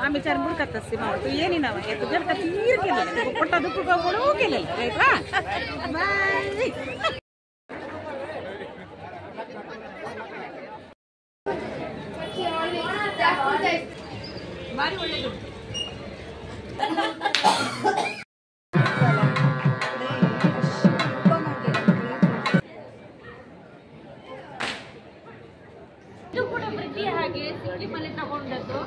आम्ही चार बुडकात असते मग तू ये ना तू जर का तीर केलं पोटा दुखू का बोलू केलेलं राईट हा बाय मारी ಒಳ್ಳೆದು ಇದು ಕೂಡ ಪ್ರತಿ ಹಾಗೆ ಸಿಕ್ಕಿ ಮನೆ ತಗೊಂಡದ್ದು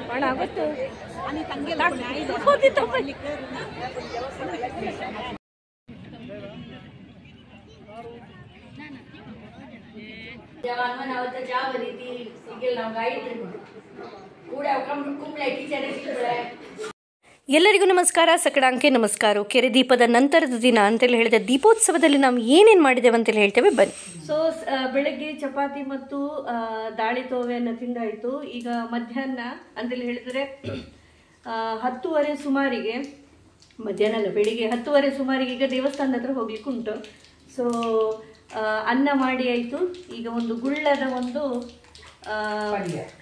पण आवडतो आणि ತಂಗೆಲ್ಲ ಹೋದಿತ್ತು जवान बनावता जा बरी ती सिगल ना गाइड कूड़ा कम कुंबಳೆ ಟೀಚರ್ ಸಿಗ್ಬಿಳೆ ಎಲ್ಲರಿಗೂ ನಮಸ್ಕಾರ ಸಕಡಾಂಕೆ ನಮಸ್ಕಾರ ಕೆರೆ ದೀಪದ ನಂತರದ ದಿನ ಅಂತೇಳಿ ಹೇಳಿದೆ ದೀಪೋತ್ಸವದಲ್ಲಿ ನಾವು ಏನೇನು ಮಾಡಿದ್ದೇವೆ ಅಂತೇಳಿ ಹೇಳ್ತೇವೆ ಬನ್ನಿ ಸೊ ಬೆಳಗ್ಗೆ ಚಪಾತಿ ಮತ್ತು ದಾಳಿ ತೋವೆಯನ್ನು ತಿಂದಾಯಿತು ಈಗ ಮಧ್ಯಾಹ್ನ ಅಂತೇಳಿ ಹೇಳಿದರೆ 10:30 ಸುಮಾರಿಗೆ ಮಧ್ಯಾಹ್ನ ಅಲ್ಲ ಬೆಳಿಗ್ಗೆ 10:30 ಸುಮಾರಿಗೆ ಈಗ ದೇವಸ್ಥಾನದ ಹತ್ರ ಹೋಗ್ಲಿಕ್ಕೆ ಉಂಟು ಸೊ ಅನ್ನ ಮಾಡಿ ಆಯಿತು ಈಗ ಒಂದು ಗುಳ್ಳದ ಒಂದು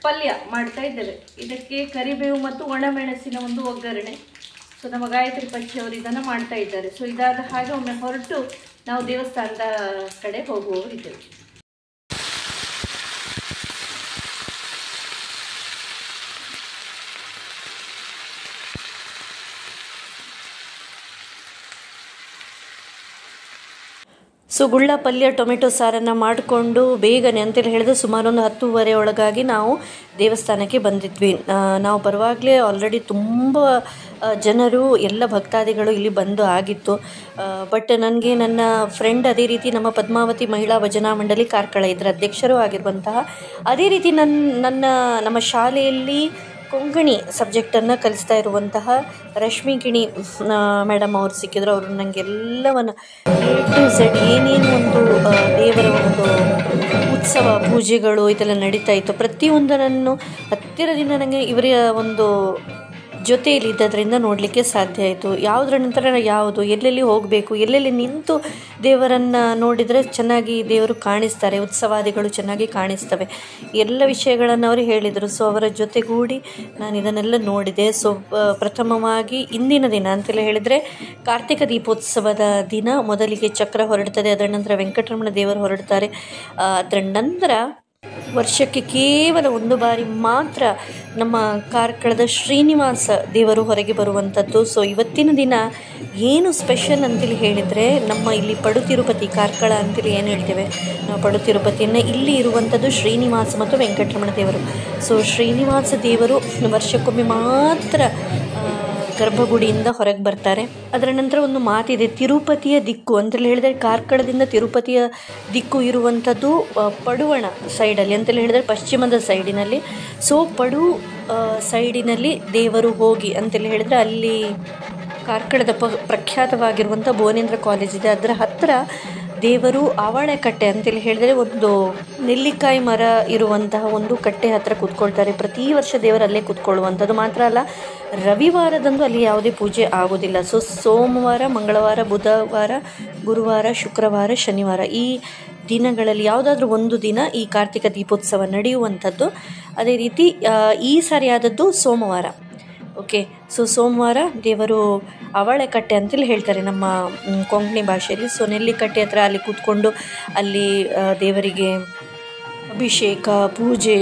ಪಲ್ಯ ಮಾಡ್ತಾ ಇದ್ದೇವೆ ಇದಕ್ಕೆ ಕರಿಬೇವು ಮತ್ತು ಒಣಮೆಣಸಿನ ಒಂದು ಒಗ್ಗರಣೆ ಸೊ ನಮ್ಮ ಗಾಯತ್ರಿ ಪಚ್ಚಿ ಅವರು ಇದನ್ನು ಮಾಡ್ತಾ ಇದ್ದಾರೆ ಸೊ ಇದಾದ ಹಾಗೆ ಒಮ್ಮೆ ಹೊರಟು ನಾವು ದೇವಸ್ಥಾನದ ಕಡೆ ಹೋಗುವವರಿದ್ದೇವೆ ಸೊ ಗುಳ್ಳ ಪಲ್ಯ ಟೊಮೆಟೊ ಸಾರನ್ನು ಮಾಡಿಕೊಂಡು ಬೇಗನೆ ಅಂತೇಳಿ ಹೇಳಿದ್ರೆ ಸುಮಾರು ಒಂದು 10:30 ಒಳಗಾಗಿ ನಾವು ದೇವಸ್ಥಾನಕ್ಕೆ ಬಂದಿದ್ವಿ ನಾವು ಬರುವಾಗಲೇ ಆಲ್ರೆಡಿ ತುಂಬ ಜನರು ಎಲ್ಲ ಭಕ್ತಾದಿಗಳು ಇಲ್ಲಿ ಬಂದು ಆಗಿತ್ತು ಬಟ್ ನನಗೆ ನನ್ನ ಫ್ರೆಂಡ್ ಅದೇ ರೀತಿ ನಮ್ಮ ಪದ್ಮಾವತಿ ಮಹಿಳಾ ಭಜನಾ ಮಂಡಳಿ ಕಾರ್ಕಳ ಇದರ ಅಧ್ಯಕ್ಷರು ಆಗಿರುವಂತಹ ಅದೇ ರೀತಿ ನಮ್ಮ ಶಾಲೆಯಲ್ಲಿ ಕೊಂಕಣಿ ಸಬ್ಜೆಕ್ಟನ್ನು ಕಲಿಸ್ತಾ ಇರುವಂತಹ ರಶ್ಮಿ ಗಿಣಿ ಮೇಡಮ್ ಅವರು ಸಿಕ್ಕಿದ್ರು ಅವರು ನನಗೆಲ್ಲವನ್ನು A to Z ಏನೇನು ಒಂದು ದೇವರ ಒಂದು ಉತ್ಸವ ಪೂಜೆಗಳು ಇದೆಲ್ಲ ನಡೀತಾ ಇತ್ತು ಪ್ರತಿಯೊಂದನ್ನು ಹತ್ತಿರದಿಂದ ನನಗೆ ಇವರ ಒಂದು ಜೊತೆಯಲ್ಲಿ ಇದ್ದದ್ರಿಂದ ನೋಡಲಿಕ್ಕೆ ಸಾಧ್ಯ ಆಯಿತು ಯಾವುದರ ನಂತರ ಯಾವುದು ಎಲ್ಲೆಲ್ಲಿ ಹೋಗಬೇಕು ಎಲ್ಲೆಲ್ಲಿ ನಿಂತು ದೇವರನ್ನು ನೋಡಿದರೆ ಚೆನ್ನಾಗಿ ದೇವರು ಕಾಣಿಸ್ತಾರೆ ಉತ್ಸವಾದಿಗಳು ಚೆನ್ನಾಗಿ ಕಾಣಿಸ್ತವೆ ಎಲ್ಲ ವಿಷಯಗಳನ್ನು ಅವರು ಹೇಳಿದರು ಸೊ ಅವರ ಜೊತೆಗೂಡಿ ನಾನು ಇದನ್ನೆಲ್ಲ ನೋಡಿದೆ ಸೊ ಪ್ರಥಮವಾಗಿ ಇಂದಿನ ದಿನ ಅಂತೇಳಿ ಹೇಳಿದರೆ ಕಾರ್ತಿಕ ದೀಪೋತ್ಸವದ ದಿನ ಮೊದಲಿಗೆ ಚಕ್ರ ಹೊರಡ್ತದೆ ಅದರ ನಂತರ ವೆಂಕಟರಮಣ ದೇವರು ಹೊರಡ್ತಾರೆ ಅದರ ನಂತರ ವರ್ಷಕ್ಕೆ ಕೇವಲ ಒಂದು ಬಾರಿ ಮಾತ್ರ ನಮ್ಮ ಕಾರ್ಕಳದ ಶ್ರೀನಿವಾಸ ದೇವರು ಹೊರಗೆ ಬರುವಂಥದ್ದು ಸೊ ಇವತ್ತಿನ ದಿನ ಏನು ಸ್ಪೆಷಲ್ ಅಂತೇಳಿ ಹೇಳಿದರೆ ನಮ್ಮ ಇಲ್ಲಿ ಪಡು ತಿರುಪತಿ ಕಾರ್ಕಳ ಅಂತೇಳಿ ಏನು ಹೇಳ್ತೇವೆ ನಾವು ಪಡು ತಿರುಪತಿಯನ್ನು ಇಲ್ಲಿ ಇರುವಂಥದ್ದು ಶ್ರೀನಿವಾಸ ಮತ್ತು ವೆಂಕಟರಮಣ ದೇವರು ಸೊ ಶ್ರೀನಿವಾಸ ದೇವರು ವರ್ಷಕ್ಕೊಮ್ಮೆ ಮಾತ್ರ ಗರ್ಭಗುಡಿಯಿಂದ ಹೊರಗೆ ಬರ್ತಾರೆ ಅದರ ನಂತರ ಒಂದು ಮಾತಿದೆ ತಿರುಪತಿಯ ದಿಕ್ಕು ಅಂತೇಳಿ ಹೇಳಿದರೆ ಕಾರ್ಕಳದಿಂದ ತಿರುಪತಿಯ ದಿಕ್ಕು ಇರುವಂಥದ್ದು ಪಡುವಣ ಸೈಡಲ್ಲಿ ಅಂತೇಳಿ ಹೇಳಿದರೆ ಪಶ್ಚಿಮದ ಸೈಡಿನಲ್ಲಿ ಸೊ ಪಡು ಸೈಡಿನಲ್ಲಿ ದೇವರು ಹೋಗಿ ಅಂತೇಳಿ ಹೇಳಿದರೆ ಅಲ್ಲಿ ಕಾರ್ಕಳದ ಪ್ರಖ್ಯಾತವಾಗಿರುವಂಥ ಭುವನೇಂದ್ರ ಕಾಲೇಜ್ ಇದೆ ಅದರ ಹತ್ತಿರ ದೇವರು ಆವಳೆಕಟ್ಟೆ ಅಂತೇಳಿ ಹೇಳಿದರೆ ಒಂದು ನೆಲ್ಲಿಕಾಯಿ ಮರ ಇರುವಂತಹ ಒಂದು ಕಟ್ಟೆ ಹತ್ತಿರ ಕೂತ್ಕೊಳ್ತಾರೆ ಪ್ರತಿ ವರ್ಷ ದೇವರು ಅಲ್ಲೇ ಕೂತ್ಕೊಳ್ಳುವಂಥದ್ದು ಮಾತ್ರ ಅಲ್ಲ ರವಿವಾರದಂದು ಅಲ್ಲಿ ಯಾವುದೇ ಪೂಜೆ ಆಗೋದಿಲ್ಲ ಸೊ ಸೋಮವಾರ ಮಂಗಳವಾರ ಬುಧವಾರ ಗುರುವಾರ ಶುಕ್ರವಾರ ಶನಿವಾರ ಈ ದಿನಗಳಲ್ಲಿ ಯಾವುದಾದ್ರೂ ಒಂದು ದಿನ ಈ ಕಾರ್ತಿಕ ದೀಪೋತ್ಸವ ನಡೆಯುವಂಥದ್ದು ಅದೇ ರೀತಿ ಈ ಸಾರಿ ಆದದ್ದು ಸೋಮವಾರ ಓಕೆ ಸೊ ಸೋಮವಾರ ದೇವರು ಅವಳೆಕಟ್ಟೆ ಅಂತೇಳಿ ಹೇಳ್ತಾರೆ ನಮ್ಮ ಕೊಂಕಣಿ ಭಾಷೆಯಲ್ಲಿ ಸೊ ನೆಲ್ಲಿಕಟ್ಟೆ ಹತ್ರ ಅಲ್ಲಿ ಕೂತ್ಕೊಂಡು ಅಲ್ಲಿ ದೇವರಿಗೆ ಅಭಿಷೇಕ ಪೂಜೆ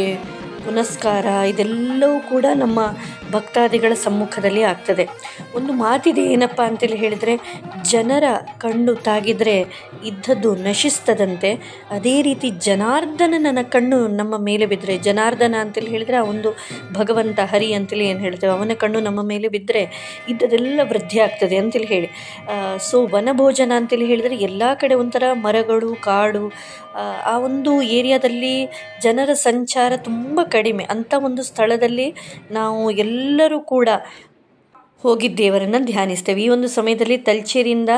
ಪುನಸ್ಕಾರ ಇದೆಲ್ಲವೂ ಕೂಡ ನಮ್ಮ ಭಕ್ತಾದಿಗಳ ಸಮ್ಮುಖದಲ್ಲಿ ಆಗ್ತದೆ ಒಂದು ಮಾತಿದೆ ಏನಪ್ಪ ಅಂತೇಳಿ ಹೇಳಿದರೆ ಜನರ ಕಣ್ಣು ತಾಗಿದರೆ ಇದ್ದದ್ದು ನಶಿಸ್ತದಂತೆ ಅದೇ ರೀತಿ ಜನಾರ್ದನನ ಕಣ್ಣು ನಮ್ಮ ಮೇಲೆ ಬಿದ್ದರೆ ಜನಾರ್ದನ ಅಂತೇಳಿ ಹೇಳಿದರೆ ಆ ಒಂದು ಭಗವಂತ ಹರಿ ಅಂತೇಳಿ ಏನು ಹೇಳ್ತೇವೆ ಅವನ ಕಣ್ಣು ನಮ್ಮ ಮೇಲೆ ಬಿದ್ದರೆ ಇದ್ದದೆಲ್ಲ ವೃದ್ಧಿ ಆಗ್ತದೆ ಅಂತೇಳಿ ಹೇಳಿ ಸೊ ವನಭೋಜನ ಅಂತೇಳಿ ಹೇಳಿದರೆ ಎಲ್ಲ ಕಡೆ ಒಂಥರ ಮರಗಳು ಕಾಡು ಆ ಒಂದು ಏರಿಯಾದಲ್ಲಿ ಜನರ ಸಂಚಾರ ತುಂಬ ಕಡಿಮೆ ಅಂಥ ಒಂದು ಸ್ಥಳದಲ್ಲಿ ನಾವು ಎಲ್ಲರೂ ಕೂಡ ಹೋಗಿ ದೇವರನ್ನು ಧ್ಯಾನಿಸ್ತೇವೆ ಈ ಒಂದು ಸಮಯದಲ್ಲಿ ತಲಚೇರಿಯಿಂದ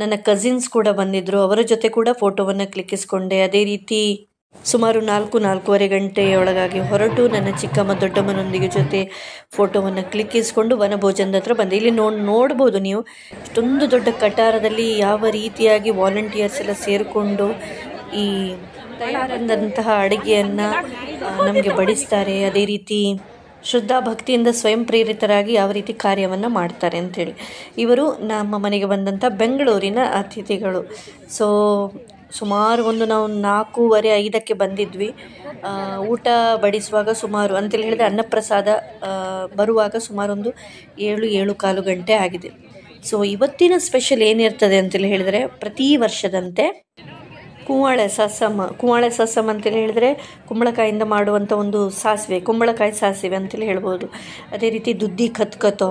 ನನ್ನ ಕಸಿನ್ಸ್ ಕೂಡ ಬಂದಿದ್ದರು ಅವರ ಜೊತೆ ಕೂಡ ಫೋಟೋವನ್ನು ಕ್ಲಿಕ್ಕಿಸ್ಕೊಂಡೆ ಅದೇ ರೀತಿ ಸುಮಾರು 4-4:15 ಗಂಟೆಯೊಳಗಾಗಿ ಹೊರಟು ನನ್ನ ಚಿಕ್ಕಮ್ಮ ದೊಡ್ಡಮ್ಮನೊಂದಿಗೆ ಜೊತೆ ಫೋಟೋವನ್ನು ಕ್ಲಿಕ್ಕಿಸ್ಕೊಂಡು ವನಭೋಜನದ ಹತ್ರ ಬಂದೆ. ಇಲ್ಲಿ ನೋಡ್ಬೋದು ನೀವು ಇಷ್ಟೊಂದು ದೊಡ್ಡ ಕಟಾರದಲ್ಲಿ ಯಾವ ರೀತಿಯಾಗಿ ವಾಲಂಟಿಯರ್ಸ್ ಎಲ್ಲ ಸೇರಿಕೊಂಡು ಈ ತಯಾರಾದಂತಹ ಅಡುಗೆಯನ್ನು ನಮಗೆ ಬಡಿಸ್ತಾರೆ. ಅದೇ ರೀತಿ ಶ್ರದ್ಧಾ ಭಕ್ತಿಯಿಂದ ಸ್ವಯಂ ಪ್ರೇರಿತರಾಗಿ ಯಾವ ರೀತಿ ಕಾರ್ಯವನ್ನು ಮಾಡ್ತಾರೆ ಅಂಥೇಳಿ. ಇವರು ನಮ್ಮ ಮನೆಗೆ ಬಂದಂಥ ಬೆಂಗಳೂರಿನ ಅತಿಥಿಗಳು. ಸೊ ಸುಮಾರು ನಾವು 4:45 ಬಂದಿದ್ವಿ. ಊಟ ಬಡಿಸುವಾಗ ಸುಮಾರು ಅಂತೇಳಿ ಹೇಳಿದರೆ ಅನ್ನಪ್ರಸಾದ ಬರುವಾಗ ಸುಮಾರು 7-7:15 ಗಂಟೆ ಆಗಿದೆ. ಸೊ ಇವತ್ತಿನ ಸ್ಪೆಷಲ್ ಏನಿರ್ತದೆ ಅಂತೇಳಿ ಹೇಳಿದರೆ, ಪ್ರತಿ ವರ್ಷದಂತೆ ಕುಂಬಳೆ ಸಾಸಮ್ ಅಂತೇಳಿ ಹೇಳಿದರೆ ಕುಂಬಳಕಾಯಿಂದ ಮಾಡುವಂಥ ಒಂದು ಸಾಸಿವೆ, ಕುಂಬಳಕಾಯಿ ಸಾಸಿವೆ ಅಂತೇಳಿ ಹೇಳ್ಬೋದು. ಅದೇ ರೀತಿ ದುದ್ದಿ ಕತ್ಕತೋ,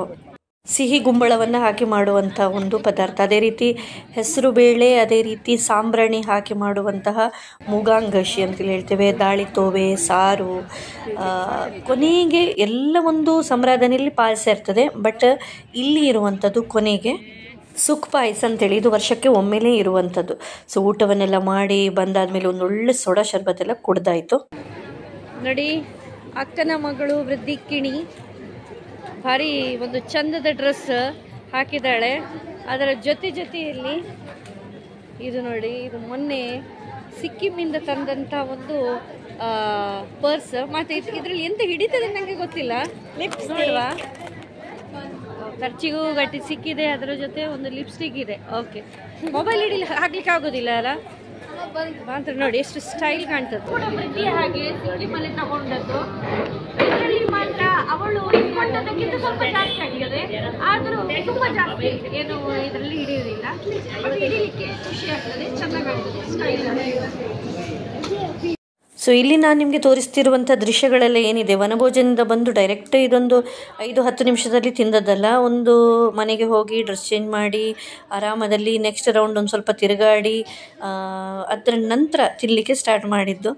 ಸಿಹಿ ಗುಂಬಳವನ್ನು ಹಾಕಿ ಮಾಡುವಂಥ ಒಂದು ಪದಾರ್ಥ. ಅದೇ ರೀತಿ ಹೆಸರು ಬೇಳೆ, ಅದೇ ರೀತಿ ಸಾಂಬ್ರಾಣಿ ಹಾಕಿ ಮಾಡುವಂತಹ ಮೂಗಾಂಗಶಿ ಅಂತೇಳಿ ಹೇಳ್ತೇವೆ, ದಾಳಿ ತೋವೆ, ಸಾರು. ಕೊನೆಗೆ ಎಲ್ಲ ಒಂದು ಸಂರಾಧನೆಯಲ್ಲಿ ಪಾಯಸ ಇರ್ತದೆ. ಬಟ್ ಇಲ್ಲಿ ಇರುವಂಥದ್ದು ಕೊನೆಗೆ ಸುಕ್ ಪಾಯಸ ಅಂತೇಳಿ, ಇದು ವರ್ಷಕ್ಕೆ ಒಮ್ಮೆಲೇ ಇರುವಂಥದ್ದು. ಸೊ ಊಟವನ್ನೆಲ್ಲ ಮಾಡಿ ಬಂದಾದಮೇಲೆ ಒಂದೊಳ್ಳೆ ಸೋಡಾ ಶರ್ಬತ್ತೆಲ್ಲ ಕುಡ್ದಾಯಿತು. ನೋಡಿ, ಅಕ್ಕನ ಮಗಳು ವೃದ್ಧಿಕಿಣಿ ಭಾರಿ ಒಂದು ಚಂದದ ಡ್ರೆಸ್ ಹಾಕಿದ್ದಾಳೆ. ಅದರ ಜೊತೆಯಲ್ಲಿ ಇದು ನೋಡಿ, ಇದು ಮೊನ್ನೆ ಸಿಕ್ಕಿಮಿಂದ ತಂದಂಥ ಒಂದು ಪರ್ಸ್. ಮತ್ತು ಇದರಲ್ಲಿ ಎಂತ ಹಿಡಿತದೆ ನನಗೆ ಗೊತ್ತಿಲ್ಲ. ನೋಡುವ, ಖರ್ಚಿಗೂ ಗಟ್ಟಿ ಸಿಕ್ಕಿದೆ, ಅದರ ಜೊತೆ ಒಂದು ಲಿಪ್ಸ್ಟಿಕ್ ಇದೆ. ಓಕೆ, ಮೊಬೈಲ್ ಹಾಕ್ಲಿಕ್ಕೆ ಆಗೋದಿಲ್ಲ ಅಲ್ಲ ಮಾತ್ರ. ನೋಡಿ ಎಷ್ಟು ಸ್ಟೈಲ್ ಕಾಣ್ತದೆ. ವೃದ್ಧಿ ಹಾಗೆ ಸಿಕ್ಕಿಮಲ್ಲಿ ತಗೊಂಡದ್ದು. ಇದರಲ್ಲಿ ಮಾತ್ರ ಅವಳು ಕೊಟ್ಟದಕ್ಕಿಂತ ಸ್ವಲ್ಪ ಜಾಸ್ತಿ ಆಗಿದೆ, ಆದರೂ ತುಂಬ ಜಾಸ್ತಿ ಏನು ಇದರಲ್ಲಿ ಹಿಡಿಯೋದಿಲ್ಲ. ಬಟ್ ಹಿಡಿಲಿಕ್ಕೆ ಖುಷಿ ಆಗ್ತದೆ, ಚೆನ್ನಾಗಾಗ್ತದೆ, ಸ್ಟೈಲ್. ಸೊ ಇಲ್ಲಿ ನಾನು ನಿಮಗೆ ತೋರಿಸ್ತಿರುವಂಥ ದೃಶ್ಯಗಳೆಲ್ಲ ಏನಿದೆ, ವನಭೋಜನದಿಂದ ಬಂದು ಡೈರೆಕ್ಟ್ ಇದೊಂದು 5-10 ನಿಮಿಷದಲ್ಲಿ ತಿಂದದ್ದಲ್ಲ. ಒಂದು ಮನೆಗೆ ಹೋಗಿ ಡ್ರೆಸ್ ಚೇಂಜ್ ಮಾಡಿ ಆರಾಮದಲ್ಲಿ ನೆಕ್ಸ್ಟ್ ರೌಂಡ್ ಒಂದು ಸ್ವಲ್ಪ ತಿರುಗಾಡಿ ಅದರ ನಂತರ ತಿನ್ನಲಿಕ್ಕೆ ಸ್ಟಾರ್ಟ್ ಮಾಡಿದ್ದು.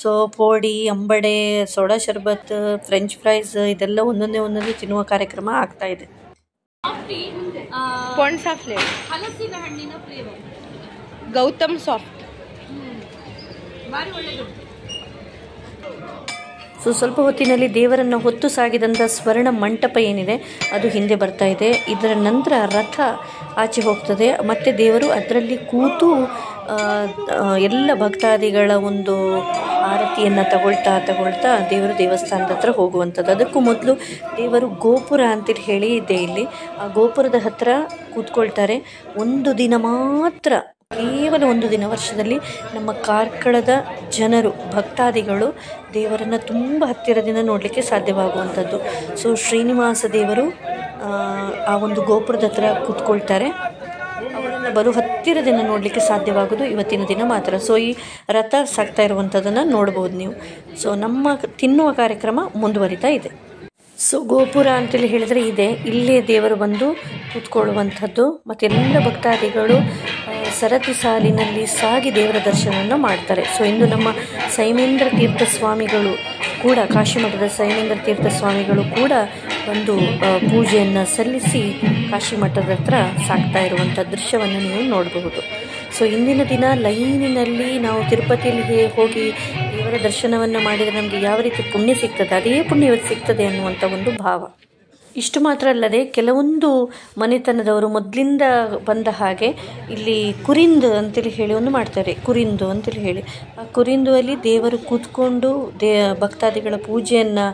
ಸೊ ಪೋಡಿ, ಅಂಬಡೆ, ಸೋಡಾ ಶರ್ಬತ್, ಫ್ರೆಂಚ್ ಫ್ರೈಸ್ ಇದೆಲ್ಲ ಒಂದೊಂದೇ ತಿನ್ನುವ ಕಾರ್ಯಕ್ರಮ ಆಗ್ತಾ ಇದೆ. ಪೊಣ್ಸಾ ಫ್ಲೇವರ್, ಹಲಸಿನ ಹಣ್ಣಿನ ಫ್ಲೇವರ್, ಗೌತಮ್ ಸಾಫ್ಟ್, ಭಾರಿ ಒಳ್ಳೆಯದು. ಸೊ ಸ್ವಲ್ಪ ಹೊತ್ತಿನಲ್ಲಿ ದೇವರನ್ನು ಹೊತ್ತು ಸಾಗಿದಂಥ ಸ್ವರ್ಣ ಮಂಟಪ ಏನಿದೆ ಅದು ಹಿಂದೆ ಬರ್ತಾ ಇದೆ. ಇದರ ನಂತರ ರಥ ಆಚೆ ಹೋಗ್ತದೆ, ಮತ್ತು ದೇವರು ಅದರಲ್ಲಿ ಕೂತು ಎಲ್ಲ ಭಕ್ತಾದಿಗಳ ಒಂದು ಆರತಿಯನ್ನು ತಗೊಳ್ತಾ ದೇವರು ದೇವಸ್ಥಾನದ ಹತ್ರ ಹೋಗುವಂಥದ್ದು. ಅದಕ್ಕೂ ಮೊದಲು ದೇವರು ಗೋಪುರ ಅಂತೇಳಿ ಹೇಳಿ ಇದೆ ಇಲ್ಲಿ. ಆ ಗೋಪುರದ ಹತ್ರ ಕೂತ್ಕೊಳ್ತಾರೆ. ಒಂದು ದಿನ ಮಾತ್ರ, ಕೇವಲ ಒಂದು ದಿನ ವರ್ಷದಲ್ಲಿ ನಮ್ಮ ಕಾರ್ಕಳದ ಜನರು, ಭಕ್ತಾದಿಗಳು ದೇವರನ್ನು ತುಂಬ ಹತ್ತಿರದಿಂದ ನೋಡಲಿಕ್ಕೆ ಸಾಧ್ಯವಾಗುವಂಥದ್ದು. ಸೊ ಶ್ರೀನಿವಾಸ ದೇವರು ಆ ಒಂದು ಗೋಪುರದ ಹತ್ರ ಕೂತ್ಕೊಳ್ತಾರೆ. ಅವರನ್ನು ಬಲು ಹತ್ತಿರದಿಂದ ನೋಡಲಿಕ್ಕೆ ಸಾಧ್ಯವಾಗೋದು ಇವತ್ತಿನ ದಿನ ಮಾತ್ರ. ಸೊ ಈ ರಥ ಸಾಗ್ತಾ ಇರುವಂಥದ್ದನ್ನು ನೋಡ್ಬೋದು ನೀವು. ಸೊ ನಮ್ಮ ತಿನ್ನುವ ಕಾರ್ಯಕ್ರಮ ಮುಂದುವರಿತಾ ಇದೆ. ಸೊ ಗೋಪುರ ಅಂತೇಳಿ ಹೇಳಿದರೆ ಇದೆ, ಇಲ್ಲೇ ದೇವರು ಬಂದು ಕೂತ್ಕೊಳ್ಳುವಂಥದ್ದು. ಮತ್ತು ಎಲ್ಲ ಭಕ್ತಾದಿಗಳು ಸರತಿ ಸಾಲಿನಲ್ಲಿ ಸಾಗಿ ದೇವರ ದರ್ಶನವನ್ನು ಮಾಡ್ತಾರೆ. ಸೊ ಇಂದು ನಮ್ಮ ಸೈಮೇಂದ್ರ ತೀರ್ಥ ಸ್ವಾಮಿಗಳು ಕೂಡ, ಕಾಶಿಮಠದ ಸೈಮೇಂದ್ರ ತೀರ್ಥ ಸ್ವಾಮಿಗಳು ಕೂಡ ಒಂದು ಪೂಜೆಯನ್ನು ಸಲ್ಲಿಸಿ ಕಾಶಿ ಮಠದ ಹತ್ರ ಸಾಗ್ತಾ ಇರುವಂಥ ದೃಶ್ಯವನ್ನು ನೀವು ನೋಡಬಹುದು. ಸೊ ಇಂದಿನ ದಿನ ಲೈನಿನಲ್ಲಿ ನಾವು ತಿರುಪತಿಯಲ್ಲಿ ಹೋಗಿ ದೇವರ ದರ್ಶನವನ್ನು ಮಾಡಿದರೆ ನಮಗೆ ಯಾವ ರೀತಿ ಪುಣ್ಯ ಸಿಗ್ತದೆ, ಅದೇ ಪುಣ್ಯ ಇವತ್ತು ಸಿಗ್ತದೆ ಅನ್ನುವಂಥ ಒಂದು ಭಾವ. ಇಷ್ಟು ಮಾತ್ರ ಅಲ್ಲದೆ ಕೆಲವೊಂದು ಮನೆತನದವರು ಮೊದಲಿಂದ ಬಂದ ಹಾಗೆ ಇಲ್ಲಿ ಕುರಿಂದು ಅಂತೇಳಿ ಹೇಳಿ ಒಂದು ಮಾಡ್ತಾರೆ. ಕುರಿಂದು ಅಂತೇಳಿ ಹೇಳಿ, ಆ ಕುರಿಂದು ಅಲ್ಲಿ ದೇವರು ಕೂತ್ಕೊಂಡು ಭಕ್ತಾದಿಗಳ ಪೂಜೆಯನ್ನು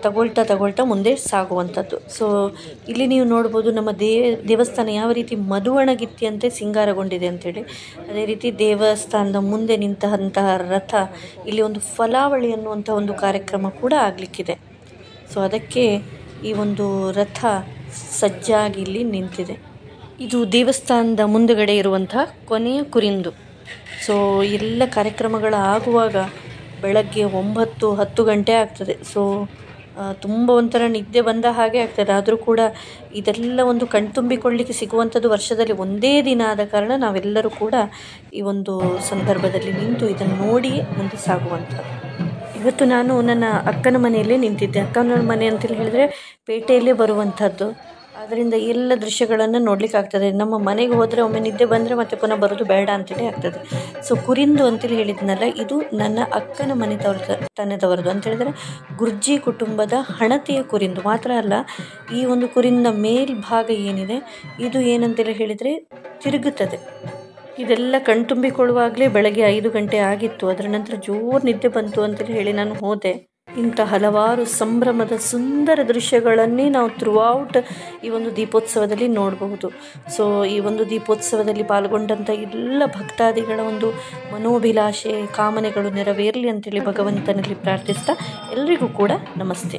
ತಗೊಳ್ತಾ ಮುಂದೆ ಸಾಗುವಂಥದ್ದು. ಸೊ ಇಲ್ಲಿ ನೀವು ನೋಡ್ಬೋದು ನಮ್ಮ ದೇವಸ್ಥಾನ ಯಾವ ರೀತಿ ಮಧುವಣಗಿತ್ತಿಯಂತೆ ಸಿಂಗಾರಗೊಂಡಿದೆ ಅಂಥೇಳಿ. ಅದೇ ರೀತಿ ದೇವಸ್ಥಾನದ ಮುಂದೆ ನಿಂತಹ ರಥ, ಇಲ್ಲಿ ಒಂದು ಫಲಾವಳಿ ಅನ್ನುವಂಥ ಒಂದು ಕಾರ್ಯಕ್ರಮ ಕೂಡ ಆಗಲಿಕ್ಕಿದೆ. ಸೊ ಅದಕ್ಕೆ ಈ ಒಂದು ರಥ ಸಜ್ಜಾಗಿ ಇಲ್ಲಿ ನಿಂತಿದೆ. ಇದು ದೇವಸ್ಥಾನದ ಮುಂದುಗಡೆ ಇರುವಂಥ ಕೊನೆಯ ಕುರಿಂದು. ಸೊ ಎಲ್ಲ ಕಾರ್ಯಕ್ರಮಗಳ ಆಗುವಾಗ ಬೆಳಗ್ಗೆ 9-10 ಗಂಟೆ ಆಗ್ತದೆ. ಸೊ ತುಂಬ ಒಂಥರ ನಿದ್ದೆ ಬಂದ ಹಾಗೆ ಆಗ್ತದೆ. ಆದರೂ ಕೂಡ ಇದೆಲ್ಲ ಒಂದು ಕಣ್ತುಂಬಿಕೊಳ್ಳಲಿಕ್ಕೆ ಸಿಗುವಂಥದ್ದು ವರ್ಷದಲ್ಲಿ ಒಂದೇ ದಿನ ಆದ ಕಾರಣ ನಾವೆಲ್ಲರೂ ಕೂಡ ಈ ಒಂದು ಸಂದರ್ಭದಲ್ಲಿ ನಿಂತು ಇದನ್ನು ನೋಡಿ ಮುಂದೆ ಸಾಗುವಂಥದ್ದು. ಇವತ್ತು ನಾನು ನನ್ನ ಅಕ್ಕನ ಮನೆಯಲ್ಲೇ ನಿಂತಿದ್ದೆ. ಅಕ್ಕನ ಮನೆ ಅಂತೇಳಿ ಹೇಳಿದರೆ ಪೇಟೆಯಲ್ಲೇ ಬರುವಂಥದ್ದು. ಅದರಿಂದ ಎಲ್ಲ ದೃಶ್ಯಗಳನ್ನು ನೋಡ್ಲಿಕ್ಕೆ ಆಗ್ತದೆ. ನಮ್ಮ ಮನೆಗೆ ಹೋದರೆ ಒಮ್ಮೆ ನಿದ್ದೆ ಬಂದರೆ ಮತ್ತೆ ಪುನಃ ಬರೋದು ಬೇಡ ಅಂತೇಳಿ ಆಗ್ತದೆ. ಸೊ ಕುರಿಂದು ಅಂತೇಳಿ ಹೇಳಿದ್ನಲ್ಲ, ಇದು ನನ್ನ ಅಕ್ಕನ ತನದವರದು ಅಂತ ಹೇಳಿದರೆ ಗುರ್ಜಿ ಕುಟುಂಬದ ಹಣತೆಯ ಕುರಿಂದು ಮಾತ್ರ ಅಲ್ಲ. ಈ ಒಂದು ಕುರಿನ ಮೇಲ್ಭಾಗ ಏನಿದೆ ಇದು ಏನಂತೇಳಿ ಹೇಳಿದರೆ ತಿರುಗುತ್ತದೆ. ಇದೆಲ್ಲ ಕಣ್ತುಂಬಿಕೊಳ್ಳುವಾಗಲೇ ಬೆಳಗ್ಗೆ 5 ಗಂಟೆ ಆಗಿತ್ತು. ಅದರ ನಂತರ ಜೋರು ನಿದ್ದೆ ಬಂತು ಅಂತೇಳಿ ಹೇಳಿ ನಾನು ಹೋದೆ. ಇಂಥ ಹಲವಾರು ಸಂಭ್ರಮದ ಸುಂದರ ದೃಶ್ಯಗಳನ್ನೇ ನಾವು ಥ್ರೂಔಟ್ ಈ ಒಂದು ದೀಪೋತ್ಸವದಲ್ಲಿ ನೋಡಬಹುದು. ಸೊ ಈ ಒಂದು ದೀಪೋತ್ಸವದಲ್ಲಿ ಪಾಲ್ಗೊಂಡಂಥ ಎಲ್ಲ ಭಕ್ತಾದಿಗಳ ಒಂದು ಮನೋಭಿಲಾಷೆ, ಕಾಮನೆಗಳು ನೆರವೇರಲಿ ಅಂತೇಳಿ ಭಗವಂತನಲ್ಲಿ ಪ್ರಾರ್ಥಿಸ್ತಾ ಎಲ್ರಿಗೂ ಕೂಡ ನಮಸ್ತೆ.